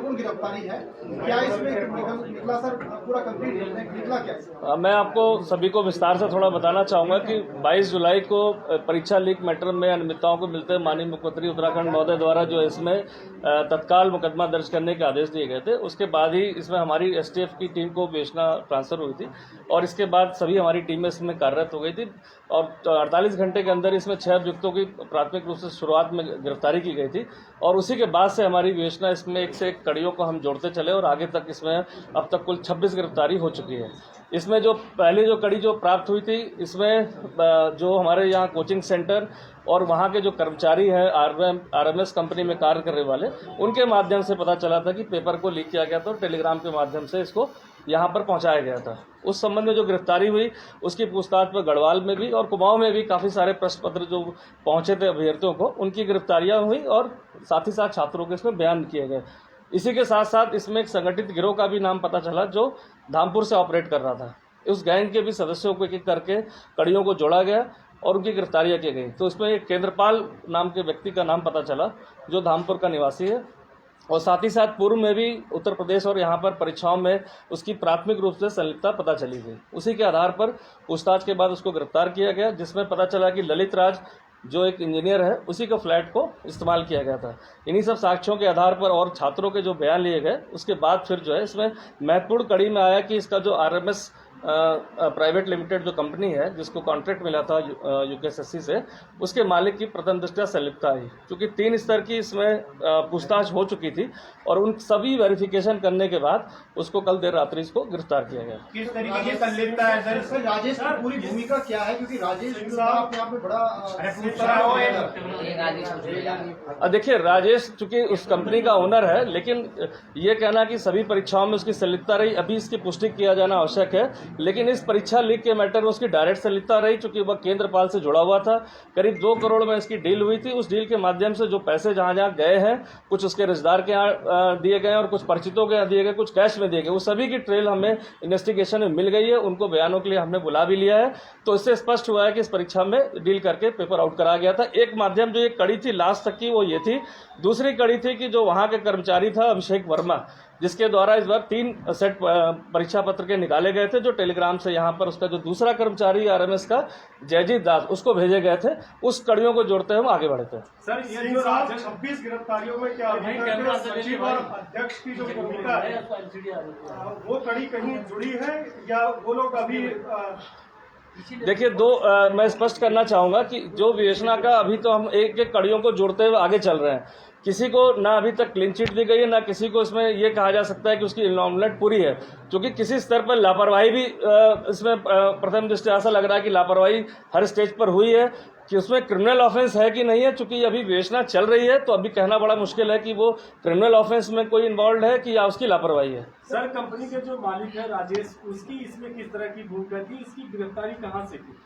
महत्वपूर्ण गिरफ्तारी है, क्या इसमें निकला सर पूरा कंप्लीट निकला क्या? मैं आपको सभी को विस्तार से थोड़ा बताना चाहूँगा कि 22 जुलाई को परीक्षा लीक मैटर में अनियमितताओं को मिलते माननीय मुख्यमंत्री उत्तराखंड महोदय द्वारा जो इसमें तत्काल मुकदमा दर्ज करने के आदेश दिए गए थे, उसके बाद ही इसमें हमारी एसटीएफ की टीम को बेचना ट्रांसफर हुई थी और इसके बाद सभी हमारी टीमें इसमें कार्यरत हो गई थी और 48 घंटे के अंदर इसमें 6 अभियुक्तों की प्राथमिक रूप से शुरुआत में गिरफ्तारी की गई थी और उसी के बाद से हमारी विवेचना इसमें एक से एक कड़ियों को हम जोड़ते चले और आगे तक इसमें अब तक कुल 26 गिरफ्तारी हो चुकी है। इसमें जो पहले जो कड़ी जो प्राप्त हुई थी, इसमें जो हमारे यहाँ कोचिंग सेंटर और वहाँ के जो कर्मचारी हैं आरएमएस कंपनी में कार्य करने वाले, उनके माध्यम से पता चला था कि पेपर को लीक किया गया था और टेलीग्राम के माध्यम से इसको यहाँ पर पहुँचाया गया था। उस संबंध में जो गिरफ्तारी हुई उसकी पूछताछ पर गढ़वाल में भी और कुमाऊं में भी काफ़ी सारे प्रश्न पत्र जो पहुँचे थे अभ्यर्थियों को, उनकी गिरफ्तारियाँ हुई और साथ ही साथ छात्रों के इसमें बयान किए गए। इसी के साथ साथ इसमें एक संगठित गिरोह का भी नाम पता चला जो धामपुर से ऑपरेट कर रहा था। उस गैंग के भी सदस्यों को एक एक करके कड़ियों को जोड़ा गया और उनकी गिरफ्तारियाँ की गई। तो इसमें एक केंद्रपाल नाम के व्यक्ति का नाम पता चला जो धामपुर का निवासी है और साथ ही साथ पूर्व में भी उत्तर प्रदेश और यहाँ पर परीक्षाओं में उसकी प्राथमिक रूप से संलिप्तता पता चली गई। उसी के आधार पर पूछताछ के बाद उसको गिरफ्तार किया गया, जिसमें पता चला कि ललित राज जो एक इंजीनियर है उसी का फ्लैट को इस्तेमाल किया गया था। इन्हीं सब साक्ष्यों के आधार पर और छात्रों के जो बयान लिए गए उसके बाद फिर जो है इसमें महत्वपूर्ण कड़ी में आया कि इसका जो आरएमएस प्राइवेट लिमिटेड जो कंपनी है जिसको कॉन्ट्रैक्ट मिला था यूकेएसएससी से, उसके मालिक की प्रथम दृष्टया संलिप्तता आई, क्योंकि 3 स्तर की इसमें पूछताछ हो चुकी थी और उन सभी वेरिफिकेशन करने के बाद उसको कल देर रात्रि इसको गिरफ्तार किया गया। किस तरीके की संलिप्तता है सर? राजेश की पूरी भूमिका क्या है, क्योंकि राजेश अपने आप में बड़ा देखिए, राजेश चूंकि उस कंपनी का ओनर है, लेकिन ये कहना कि सभी परीक्षाओं में उसकी संलिप्तता रही, अभी इसकी पुष्टि किया जाना आवश्यक है। लेकिन इस परीक्षा लीक के मैटर में उसकी डायरेक्ट संलिप्तता रही, चूंकि वह केंद्रपाल से जुड़ा हुआ था। करीब 2 करोड़ में इसकी डील हुई थी। उस डील के माध्यम से जो पैसे जहां जहां गए हैं, कुछ उसके रिश्तेदार के यहाँ दिए गए और कुछ परिचितों के यहाँ दिए गए, कुछ कैश में दिए गए, वो सभी की ट्रेल हमें इन्वेस्टिगेशन में मिल गई है। उनको बयानों के लिए हमने बुला भी लिया है। तो इससे स्पष्ट हुआ है कि इस परीक्षा में डील करके पेपर आउट करा गया था। एक माध्यम जो एक कड़ी थी लास्ट तक की वो ये थी। दूसरी कड़ी थी कि जो वहाँ के कर्मचारी था अभिषेक वर्मा, जिसके द्वारा इस बार 3 सेट परीक्षा पत्र के निकाले गए थे, जो टेलीग्राम से यहाँ पर उसका जो दूसरा कर्मचारी आरएमएस का जयजीत दास, उसको भेजे गए थे। उस कड़ियों को जोड़ते हुए हम आगे बढ़े थे। सर, ये जो 26 गिरफ्तारियों में क्या सचिव और अध्यक्ष की जो भूमिका है वो कड़ी कहीं जुड़ी है या वो लोग अभी? देखिए, मैं स्पष्ट करना चाहूँगा कि जो विवेचना का अभी तो हम एक एक कड़ियों को जोड़ते हुए आगे चल रहे हैं। किसी को ना अभी तक क्लीन चिट दी गई है, ना किसी को इसमें ये कहा जा सकता है कि उसकी इन्वॉल्वमेंट पूरी है, क्योंकि किसी स्तर पर लापरवाही भी इसमें प्रथम दृष्टया ऐसा लग रहा है कि लापरवाही हर स्टेज पर हुई है। कि उसमें क्रिमिनल ऑफेंस है कि नहीं है, चूंकि अभी विवेचना चल रही है तो अभी कहना बड़ा मुश्किल है कि वो क्रिमिनल ऑफेंस में कोई इन्वॉल्व है कि या उसकी लापरवाही है। सर, कंपनी के जो मालिक है राजेश, उसकी इसमें किस तरह की भूमिका थी? इसकी गिरफ्तारी कहाँ से की?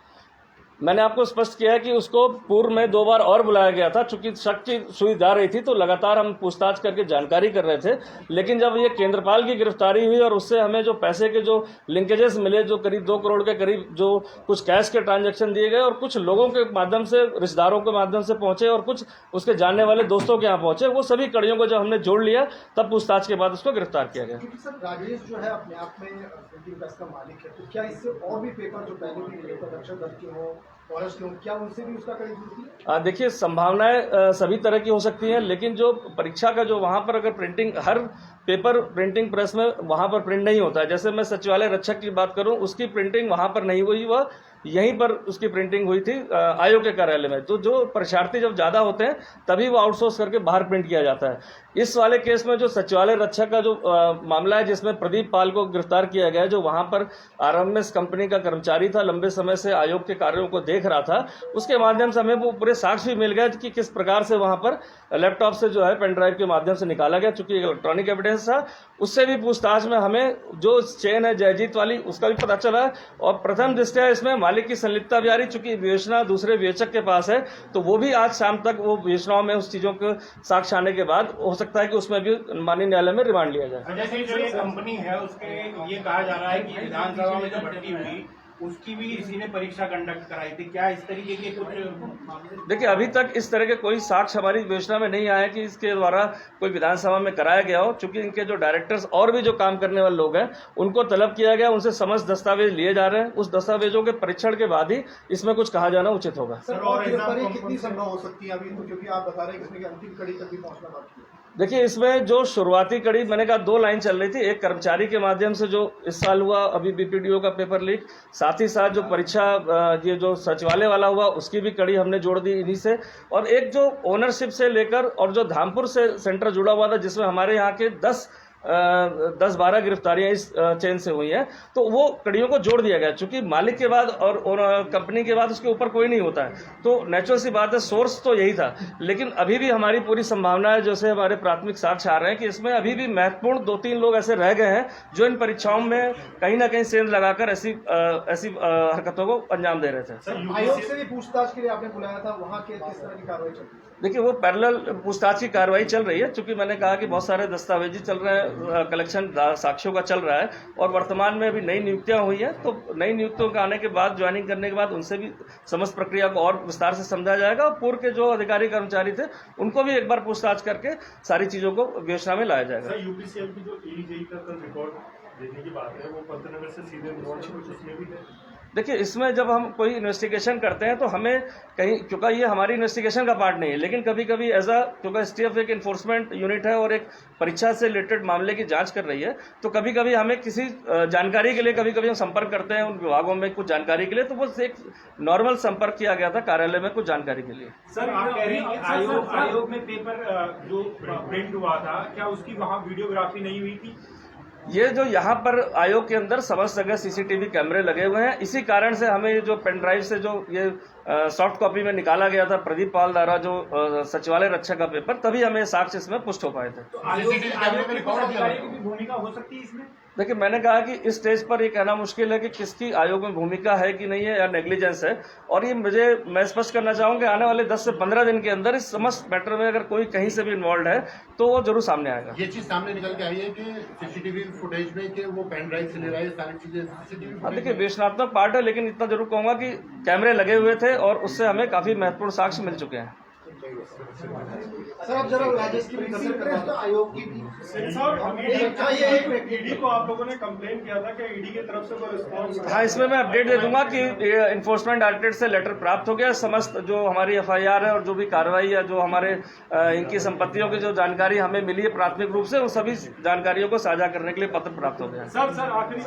मैंने आपको स्पष्ट किया है कि उसको पूर्व में 2 बार और बुलाया गया था। चूंकि शक की सुई जा रही थी तो लगातार हम पूछताछ करके जानकारी कर रहे थे। लेकिन जब ये केंद्रपाल की गिरफ्तारी हुई और उससे हमें जो पैसे के जो लिंकेजेस मिले, जो करीब 2 करोड़ के करीब जो कुछ कैश के ट्रांजैक्शन दिए गए और कुछ लोगों के माध्यम से, रिश्तेदारों के माध्यम से पहुंचे और कुछ उसके जानने वाले दोस्तों के यहाँ पहुंचे, वो सभी कड़ियों को जब हमने जोड़ लिया तब पूछताछ के बाद उसको गिरफ्तार किया गया। सर, राजेश जो है अपने आप में प्रिंटिंग प्रेस का मालिक है, तो क्या इससे और भी पेपर जो पहले भी मिले थे दक्षिण दर्ज के हो, क्या उनसे भी उसका कड़ी जुड़ती है? देखिए, संभावनाएं सभी तरह की हो सकती हैं, लेकिन जो परीक्षा का जो वहाँ पर अगर प्रिंटिंग, हर पेपर प्रिंटिंग प्रेस में वहाँ पर प्रिंट नहीं होता है। जैसे मैं सचिवालय रक्षक की बात करूँ, उसकी प्रिंटिंग वहाँ पर नहीं हुई, वह यहीं पर उसकी प्रिंटिंग हुई थी आयोग के कार्यालय में। तो जो परीक्षार्थी जब ज़्यादा होते हैं तभी वो आउटसोर्स करके बाहर प्रिंट किया जाता है। इस वाले केस में जो सचिवालय रक्षक का जो मामला है, जिसमें प्रदीप पाल को गिरफ्तार किया गया, जो वहाँ पर आरएमएस कंपनी का कर्मचारी था, लंबे समय से आयोग के कार्यों को देख रहा था, उसके माध्यम से हमें वो पूरे साक्ष्य भी मिल गए कि किस प्रकार से वहाँ पर लैपटॉप से जो है पेन ड्राइव के माध्यम से निकाला गया, चूंकि इलेक्ट्रॉनिक एविडेंस था। उससे भी पूछताछ में हमें जो चेन है जयजीत वाली, उसका भी पता चला और प्रथम दृष्टया इसमें मालिक की संलिप्तता भी आ रही, चूंकि विवेचना दूसरे विवेचक के पास है। तो वो भी आज शाम तक वो विवेचनाओं में उस चीजों के साक्ष्य आने के बाद हो सकता है कि उसमें भी माननीय न्यायालय में रिमांड लिया जाए। जैसे जो ये कंपनी है उसके ये कहा जा रहा है कि विधानसभा में जो भर्ती हुई उसकी भी इसी ने परीक्षा कंडक्ट कराई थी। क्या इस तरीके के कुछ मामले? देखिए, अभी तक इस तरह के कोई साक्ष्य हमारी योजना में नहीं आया कि इसके द्वारा कोई विधानसभा में कराया गया हो। चूंकि इनके जो डायरेक्टर्स और भी जो काम करने वाले लोग हैं उनको तलब किया गया, उनसे समस्त दस्तावेज लिए जा रहे हैं। उस दस्तावेजों के परीक्षण के बाद ही इसमें कुछ कहा जाना उचित होगा। सर, और गिरफ्तारी कितनी संभव हो सकती है अभी, तो क्योंकि आप बता रहे हैं कि इसमें अंतिम कड़ी तक भी पहुंचना बाकी है। देखिए, इसमें जो शुरुआती कड़ी मैंने कहा 2 लाइन चल रही थी। एक कर्मचारी के माध्यम से जो इस साल हुआ अभी बीपीडीओ का पेपर लीक, साथ ही साथ जो परीक्षा ये जो सचिवालय वाला हुआ उसकी भी कड़ी हमने जोड़ दी इन्हीं से, और एक जो ओनरशिप से लेकर और जो धामपुर से सेंटर जुड़ा हुआ था जिसमें हमारे यहाँ के 10-12 गिरफ्तारियां इस चेन से हुई हैं, तो वो कड़ियों को जोड़ दिया गया। चूंकि मालिक के बाद और कंपनी के बाद उसके ऊपर कोई नहीं होता है, तो नेचुरल सी बात है, सोर्स तो यही था। लेकिन अभी भी हमारी पूरी संभावना है, जैसे हमारे प्राथमिक साक्ष्य आ रहे हैं कि इसमें अभी भी महत्वपूर्ण 2-3 लोग ऐसे रह गए हैं जो इन परीक्षाओं में कहीं ना कहीं सेंध लगाकर ऐसी हरकतों को अंजाम दे रहे थे। आयोग से भी पूछताछ के लिए आपने बुलाया था, वहाँ के किस तरह की कार्रवाई चल रही है? देखिए, वो पैरेलल पूछताछ की कार्रवाई चल रही है। चूंकि मैंने कहा कि बहुत सारे दस्तावेजी चल रहे हैं, कलेक्शन साक्ष्यों का चल रहा है, और वर्तमान में अभी नई नियुक्तियां हुई हैं, तो नई नियुक्तियों के आने के बाद, ज्वाइनिंग करने के बाद उनसे भी समस्त प्रक्रिया को और विस्तार से समझा जाएगा, और पूर्व के जो अधिकारी कर्मचारी थे उनको भी एक बार पूछताछ करके सारी चीजों को विवेचना में लाया जाएगा। यूपीसीएल की जो ईडी का कल रिकॉर्ड देखने की बात है, वो पंतनगर से सीधे उसमें भी है। देखिए, इसमें जब हम कोई इन्वेस्टिगेशन करते हैं तो हमें कहीं, क्योंकि ये हमारी इन्वेस्टिगेशन का पार्ट नहीं है, लेकिन कभी कभी क्योंकि एसटीएफ एक इन्फोर्समेंट यूनिट है और एक परीक्षा से रिलेटेड मामले की जांच कर रही है, तो कभी कभी हमें किसी जानकारी के लिए कभी कभी हम संपर्क करते हैं उन विभागों में कुछ जानकारी के लिए, तो वो एक नॉर्मल संपर्क किया गया था कार्यालय में कुछ जानकारी के लिए। सर, आप कह रहे हैं कि आयोग में पेपर जो प्रिंट हुआ था, क्या उसकी वहाँ वीडियोग्राफी नहीं हुई थी? ये जो यहाँ पर आयोग के अंदर समस्त जगह सीसीटीवी कैमरे लगे हुए हैं, इसी कारण से हमें जो पेन ड्राइव से जो ये सॉफ्ट कॉपी में निकाला गया था प्रदीप पाल द्वारा जो सचिवालय रक्षा का पेपर, तभी हमें साक्ष्य इसमें पुष्ट हो पाए थे। तो आयोग के अधिकारी की भी भूमिका हो सकती है इसमें? देखिए, मैंने कहा कि इस स्टेज पर ये कहना मुश्किल है कि किसकी आयोग में भूमिका है कि नहीं है, या नेग्लिजेंस है, और ये मैं स्पष्ट करना चाहूंगा आने वाले 10 से 15 दिन के अंदर इस समस्त मैटर में अगर कोई कहीं से भी इन्वॉल्व है तो वो जरूर सामने आएगा। ये चीज सामने निकल के आई है कि सीसीटीवी फुटेज में कि वो पेन ड्राइव से ले रहा है, सारी चीजें सीसीटीवी। देखिए, विवेचनात्मक पार्ट है, लेकिन इतना जरूर कहूंगा कि कैमरे लगे हुए थे और उससे हमें काफी महत्वपूर्ण साक्ष्य मिल चुके हैं। सर, अब जरा राजेश की भी नजर करवाएं, तो आयोग की भी ईडी को आप लोगों ने कंप्लेन किया था कि ईडी की तरफ से कोई रिस्पॉन्स? हाँ, इसमें मैं अपडेट दे दूंगा कि इन्फोर्समेंट डायरेक्टरेट से लेटर प्राप्त हो गया। समस्त जो हमारी एफआईआर है और जो भी कार्रवाई है, जो हमारे इनकी संपत्तियों की जो जानकारी हमें मिली है प्राथमिक रूप से, उन सभी जानकारियों को साझा करने के लिए पत्र प्राप्त हो गया। सर आखिरी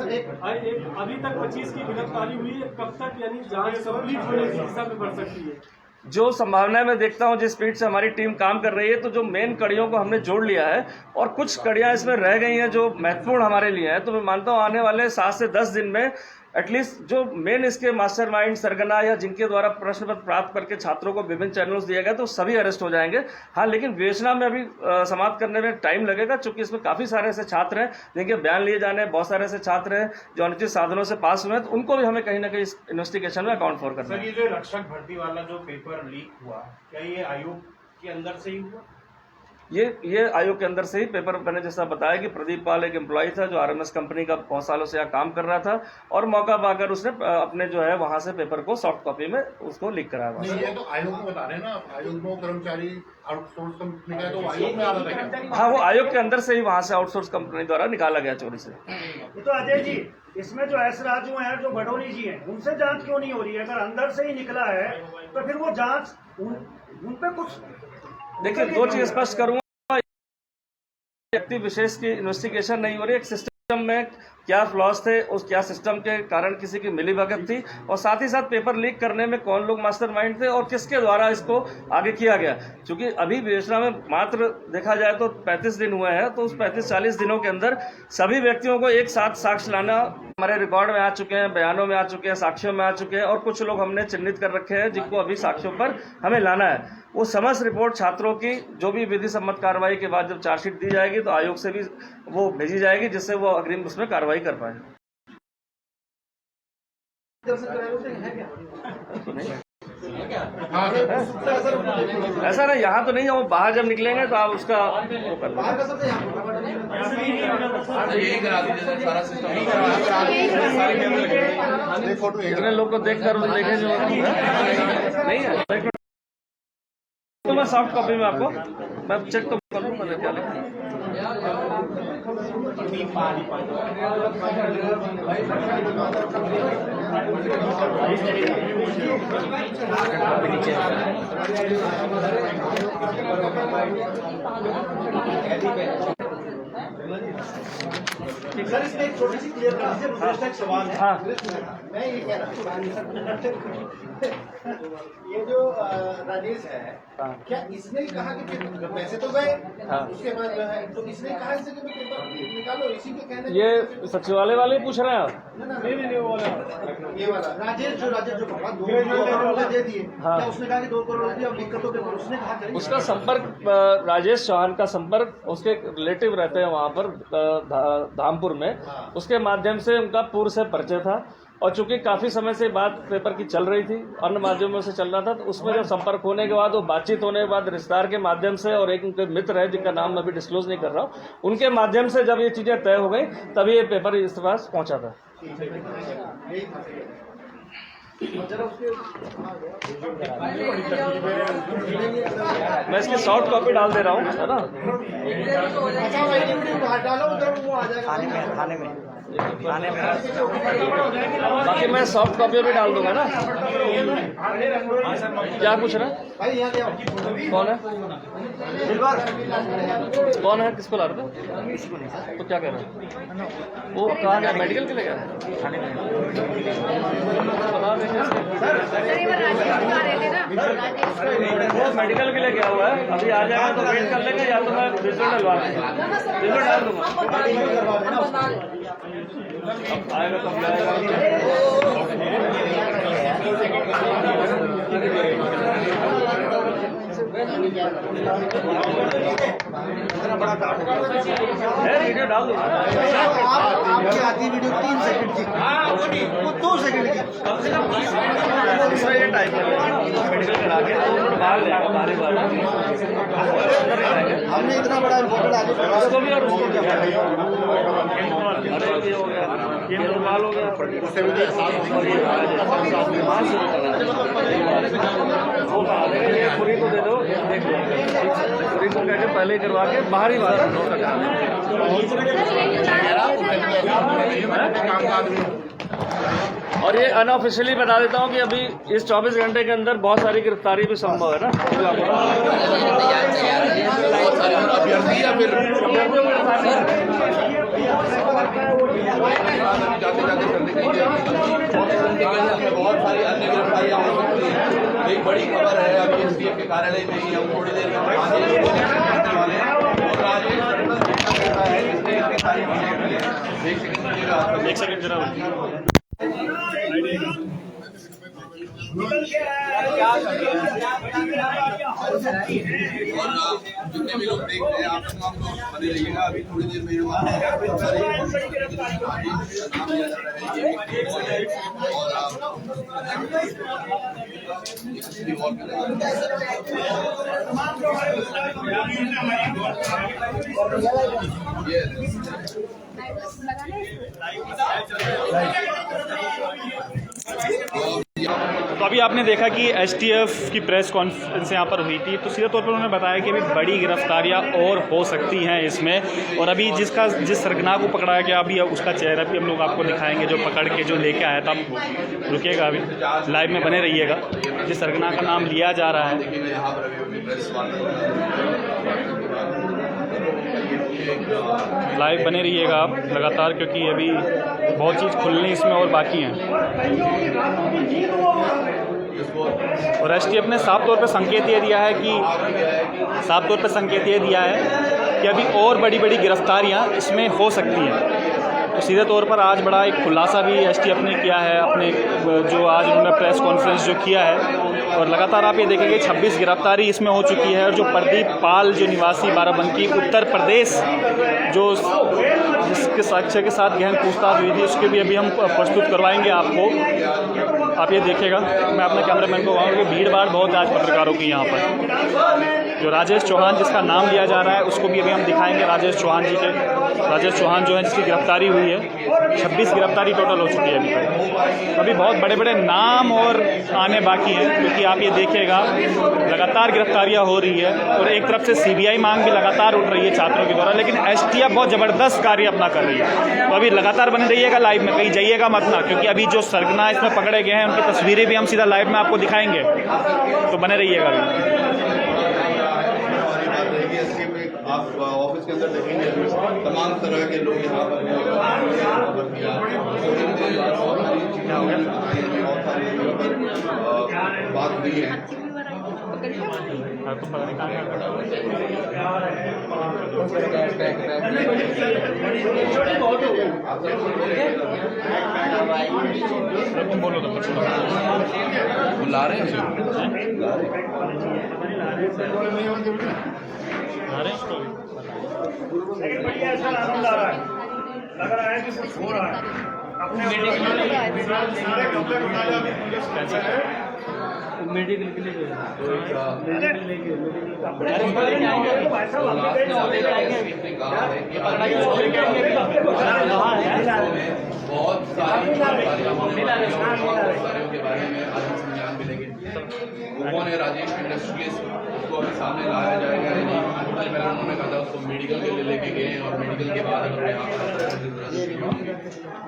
अभी तक 25 की गिरफ्तारी हुई है, कब तक यानी जांच कंप्लीट होने की दिशा में बढ़ सकती है? जो संभावनाएं मैं देखता हूं, जिस स्पीड से हमारी टीम काम कर रही है, तो जो मेन कड़ियों को हमने जोड़ लिया है और कुछ कड़ियां इसमें रह गई हैं जो महत्वपूर्ण हमारे लिए है, तो मैं मानता हूं आने वाले 7 से 10 दिन में एटलीस्ट जो मेन इसके मास्टरमाइंड सरगना या जिनके द्वारा प्रश्न पत्र प्राप्त करके छात्रों को विभिन्न चैनल्स दिया गया, तो सभी अरेस्ट हो जाएंगे। हाँ, लेकिन विवेचना में अभी समाप्त करने में टाइम लगेगा, चूंकि इसमें काफी सारे ऐसे छात्र हैं जिनके बयान लिए जाने हैं, बहुत सारे ऐसे छात्र हैं जो अनुचित साधनों से पास हुए हैं, तो उनको भी हमें कहीं ना कहीं इस इन्वेस्टिगेशन में अकाउंट फॉर करना है। सर, ये जो रक्षक भर्ती वाला जो पेपर लीक हुआ, क्या ये आयोग के अंदर से ही हुआ? ये आयोग के अंदर से ही पेपर, मैंने जैसा बताया कि प्रदीप पाल एक एम्प्लॉय था जो आरएमएस कंपनी का बहुत सालों से यहाँ काम कर रहा था, और मौका पाकर उसने अपने जो है वहां से पेपर को सॉफ्ट कॉपी में उसको लीक कराया। नहीं, ये तो आयोग में बता रहे हैं ना, आयोग में कर्मचारी आउटसोर्स कंपनी का, तो आयोग में आ रहा है। हाँ, वो आयोग के अंदर से ही वहां से आउटसोर्स कंपनी द्वारा निकाला गया चोरी से। तो अजय जी, इसमें जो एस राजू हैं, जो भडोली जी हैं, उनसे जांच क्यों नहीं हो रही है? अगर अंदर से ही निकला है तो फिर वो जांच उन पे कुछ। देखिए, 2 चीज स्पष्ट करूंगा, व्यक्ति विशेष की इन्वेस्टिगेशन नहीं हो रही, एक सिस्टम में क्या फ्लॉज थे, उस क्या सिस्टम के कारण किसी की मिलीभगत थी, और साथ ही साथ पेपर लीक करने में कौन लोग मास्टरमाइंड थे और किसके द्वारा इसको आगे किया गया। क्योंकि अभी विवेचना में मात्र देखा जाए तो 35 दिन हुए हैं, तो उस 35-40 दिनों के अंदर सभी व्यक्तियों को एक साथ साक्ष्य लाना हमारे रिकॉर्ड में आ चुके हैं, बयानों में आ चुके हैं, साक्ष्यों में आ चुके हैं, और कुछ लोग हमने चिन्हित कर रखे हैं जिनको अभी साक्ष्यों पर हमें लाना है। वो समस्त रिपोर्ट छात्रों की जो भी विधि सम्मत कार्रवाई के बाद जब चार्जशीट दी जाएगी तो आयोग से भी वो भेजी जाएगी, जिससे वो अग्रिम उसमें कार्रवाई कर पाए। ऐसा नहीं, यहाँ तो नहीं है, वो बाहर जब निकलेंगे तो आप उसका वो कर लेंगे। यही करा दीजिए सर, सारा सिस्टम फोटो इतने लोग को देख कर देखे जो नहीं है। तो मैं सॉफ्ट कॉपी में आपको मैं चेक तो कर लूँ मैंने क्या लिखा। सर इसमें एक छोटी सी क्लियर कर दीजिए, मुझे एक सवाल है। हाँ। मैं ये कह रहा हूँ ये जो राजेश है, क्या इसने कहा कि पैसे तो गए, उसके बाद जो है तो इसने कहा इससे कि पेपर निकालो, इसी के कहने ये सचिवालय वाले पूछ रहे हैं आप? नहीं वो वाला ये वाला राजेश जो पकड़ा 2 करोड़ रुपए दे दिए, क्या उसने कहा कि 2 करोड़ रुपए अब दिक्कतों के ऊपर उसने कहा करें? उसका संपर्क राजेश चौहान का संपर्क उसके रिलेटिव रहते हैं वहाँ पर धामपुर में, उसके माध्यम से उनका पूर्व से परिचय था। और चूंकि काफ़ी समय से बात पेपर की चल रही थी, अन्य माध्यमों से चल रहा था, तो उसमें जब संपर्क होने के बाद वो बातचीत होने के बाद रिश्तेदार के माध्यम से और एक उनके मित्र है जिनका नाम मैं अभी डिस्क्लोज नहीं कर रहा हूँ, उनके माध्यम से जब ये चीज़ें तय हो गई तभी ये पेपर इस पास पहुँचा था। मैं इसकी सॉफ्ट कॉपी डाल दे रहा हूँ, है ना? खाने में बाकी मैं सॉफ्ट कॉपी भी डाल दूंगा ना। क्या पूछ रहा है? कौन है? कौन है? किसको ला रहे थे? तो क्या कह रहे हैं? वो कहाँ गया? मेडिकल के लिए गया? वो मेडिकल के लिए गया हुआ है, अभी आ जाएगा तो वेट कर लेंगे, या तो मैं विजुअल डलवा दूंगा, विजुअल डाल दूंगा। आएगा तो वीडियो डाल दूंगा। आपकी आती वीडियो 3 सेकंड की, वो 2 सेकंड की दूसरा ये टाइप है मेडिकल करा के बाहर ले आएगा, बाहर हमने इतना बड़ा इम्पोर्टेंट आगे उसको भी और उसको क्या अरे ये हो गया, ये नॉर्मल हो गया, उससे भी पूरी को दे दो, देख लो पूरी को कहकर पहले करवा के बाहर ही बाहर और ये अनऑफिशियली बता देता हूँ कि अभी इस 24 घंटे के अंदर बहुत सारी गिरफ्तारी भी संभव है ना। अभ्यर्थी या फिर बहुत सारी अन्य गिरफ्तारियां हो सकती हैं। एक बड़ी खबर है अभी एसटीएफ के कार्यालय में ही, हम थोड़ी देर में वाले हैं और राजेश एक सेकंड जरा जितने भी लोग देख रहे हैं आप तमाम लोग बने रहिएगा। अभी थोड़ी देर में तो अभी आपने देखा कि एसटीएफ की प्रेस कॉन्फ्रेंस यहाँ पर हुई थी, तो सीधे तौर पर उन्होंने बताया कि अभी बड़ी गिरफ्तारियाँ और हो सकती हैं इसमें। और अभी जिस सरगना को पकड़ाया गया अभी उसका चेहरा भी हम लोग आपको दिखाएंगे, जो पकड़ के जो लेके आया था। आप रुकिएगा, अभी लाइव में बने रहिएगा। जिस सरगना का नाम लिया जा रहा है, लाइव बने रहिएगा आप लगातार, क्योंकि अभी बहुत चीज़ खुलनी इसमें और बाकी हैं। और एसटीएफ ने साफ तौर पर संकेत ये दिया है कि अभी और बड़ी बड़ी गिरफ्तारियां इसमें हो सकती हैं। तो सीधे तौर पर आज बड़ा एक खुलासा भी एसटीएफ ने किया है अपने, जो आज उन्होंने प्रेस कॉन्फ्रेंस जो किया है। और लगातार आप ये देखेंगे 26 गिरफ्तारी इसमें हो चुकी है। और जो प्रदीप पाल जो निवासी बाराबंकी उत्तर प्रदेश, जो जिसके साक्ष्य के साथ गहन पूछताछ हुई थी, उसके भी अभी हम प्रस्तुत करवाएंगे आपको। आप ये देखिएगा, मैं अपने कैमरामैन को कहूँगा कि भीड़ भाड़ बहुत है आज पत्रकारों की यहाँ पर। जो राजेश चौहान जिसका नाम लिया जा रहा है, उसको भी अभी हम दिखाएंगे, राजेश चौहान जी के राजेश चौहान जो है जिसकी गिरफ्तारी हुई है। 26 गिरफ्तारी टोटल हो चुकी है अभी तक। अभी बहुत बड़े बड़े नाम और आने बाकी हैं, क्योंकि आप ये देखिएगा लगातार गिरफ्तारियां हो रही है और एक तरफ से CBI मांग भी लगातार उठ रही है छात्रों के द्वारा, लेकिन STF बहुत ज़बरदस्त कार्य अपना कर रही है। तो अभी लगातार बने रहिएगा लाइव में, कहीं जाइएगा मत ना, क्योंकि अभी जो सरगना इसमें पकड़े गए हैं उनकी तस्वीरें भी हम सीधा लाइव में आपको दिखाएंगे, तो बने रहिएगा अभी। आप ऑफिस के अंदर देखेंगे तमाम तरह के लोग यहाँ पर बात हुई है। तुम बोलो तो बुला रहे हैं लेकिन भैया ऐसा आनंद आ रहा है, लग रहा है कि कुछ हो रहा है अपने मेडिकल के लिए बहुत सारी के बारे में आज संज्ञान मिलेंगे। वो कौन है राजेश इंडस्ट्रीज, उसको अभी सामने लाया जाएगा या नहीं। पहले उन्होंने कहा था उसको मेडिकल के लिए लेके गए और मेडिकल के बाद अगर यहाँ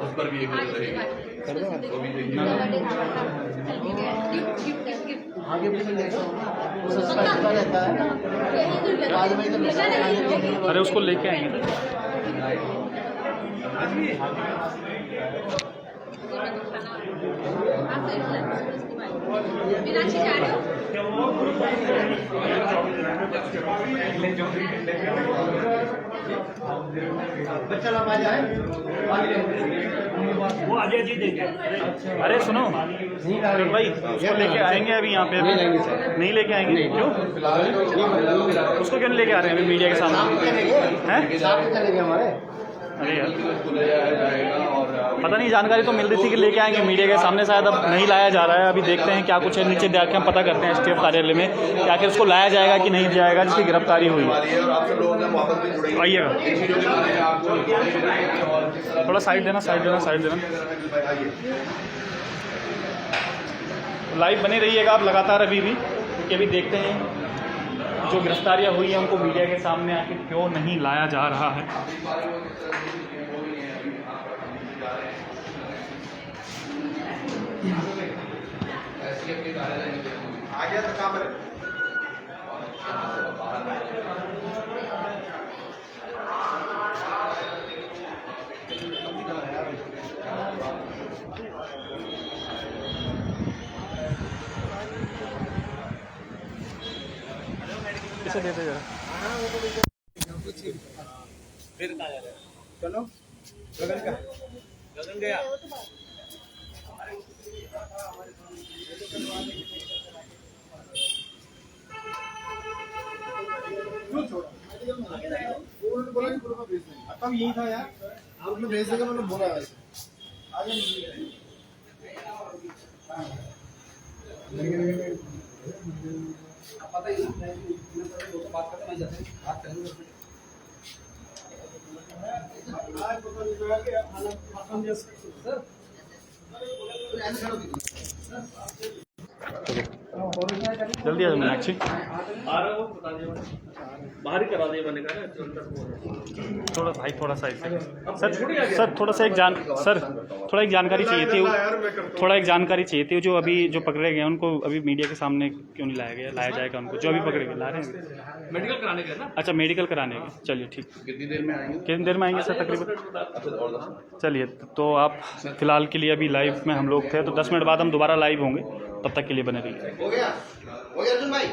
उस पर भी एक नजर रहेगी। तो भी अरे उसको लेके आएंगे। वो अजय जी देंगे। अरे सुनो भाई, उसको लेके आएंगे अभी यहाँ पे। नहीं लेके आएंगे क्यों? उसको क्यों नहीं लेके आ रहे हैं अभी मीडिया के सामने हैं? अरे यार पता नहीं, जानकारी तो मिल रही थी कि लेके आएंगे मीडिया के सामने, शायद अब नहीं लाया जा रहा है। अभी देखते हैं क्या कुछ है, नीचे जाके हम पता करते हैं STF कार्यालय में कि आखिर उसको लाया जाएगा कि नहीं जाएगा जिसकी गिरफ्तारी हुई है। आइएगा, थोड़ा साइड देना, साइड देना, साइड देना। लाइव बने रहिएगा आप लगातार अभी भी, क्योंकि अभी देखते हैं जो गिरफ्तारियां हुई हैं उनको मीडिया के सामने आखिर क्यों नहीं लाया जा रहा है। इसे दे दे जरा। चलो गगन का गगन गया। अब यही था यार, आपने भेज देगा, मैंने बोला है पता ही बात करते नहीं जाते, बात करेंगे। जल्दी आ जाओ मीनाक्षी। बाहर ही करा दिए मैंने कहा। थोड़ा भाई थोड़ा सा सर थोड़ा सा एक जानकारी चाहिए थी, थोड़ा एक जानकारी चाहिए थी। जो अभी जो पकड़े गए उनको अभी मीडिया के सामने क्यों नहीं लाया गया? लाया जाएगा उनको, जो अभी पकड़े गए ला रहे हैं मेडिकल कराने के ना। अच्छा मेडिकल कराने के, चलिए ठीक। कितनी देर में आएंगे? कितनी देर में आएंगे सर तकरीबन? चलिए तो आप फिलहाल के लिए अभी लाइव में हम लोग थे, तो 10 मिनट बाद हम दोबारा लाइव होंगे, तब तक के लिए बने रहिए। हो गया अर्जुन भाई।